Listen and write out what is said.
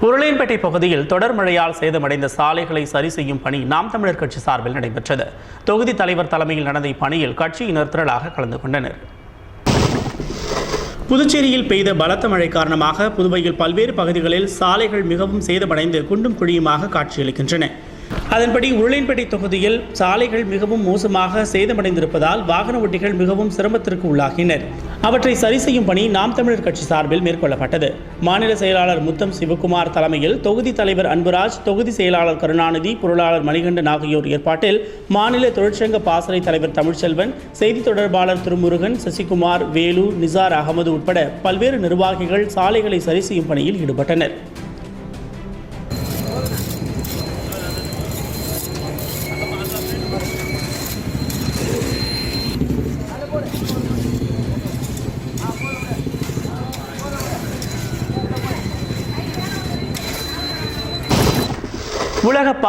உருளையன்பேட்டை பகுதியில் தொடர் மழையால் சேதமடைந்த சாலைகளை சரி செய்யும் பணி நாம் தமிழர் கட்சி சார்பில் நடைபெற்றது. தொகுதி தலைவர் தலைமையில் நடந்த இப்பணியில் கட்சியினர் திரளாக கலந்து கொண்டனர். புதுச்சேரியில் பெய்த பலத்த மழை காரணமாக புதுவையில் பல்வேறு பகுதிகளில் சாலைகள் மிகவும் சேதமடைந்து குண்டும் குழியுமாக காட்சியளிக்கின்றன. அதன்படி உருளையன்பேட்டை தொகுதியில் சாலைகள் மிகவும் மோசமாக சேதமடைந்திருப்பதால் வாகன ஓட்டிகள் மிகவும் சிரமத்திற்கு உள்ளாகினர். அவற்றை சரி செய்யும் பணி நாம் தமிழர் கட்சி சார்பில் மேற்கொள்ளப்பட்டது. மாநில செயலாளர் முத்தம் சிவகுமார் தலைமையில் தொகுதி தலைவர் அன்புராஜ், தொகுதி செயலாளர் கருணாநிதி, பொருளாளர் மணிகண்டன் ஆகியோர் ஏற்பாட்டில் மாநில தொழிற்சங்க பாசறை தலைவர் தமிழ்ச்செல்வன், செய்தி தொடர்பாளர் திருமுருகன், சசிகுமார், வேலு, நிசார் அகமது உட்பட பல்வேறு நிர்வாகிகள் சாலைகளை சரி செய்யும் பணியில் ஈடுபட்டனர். உலக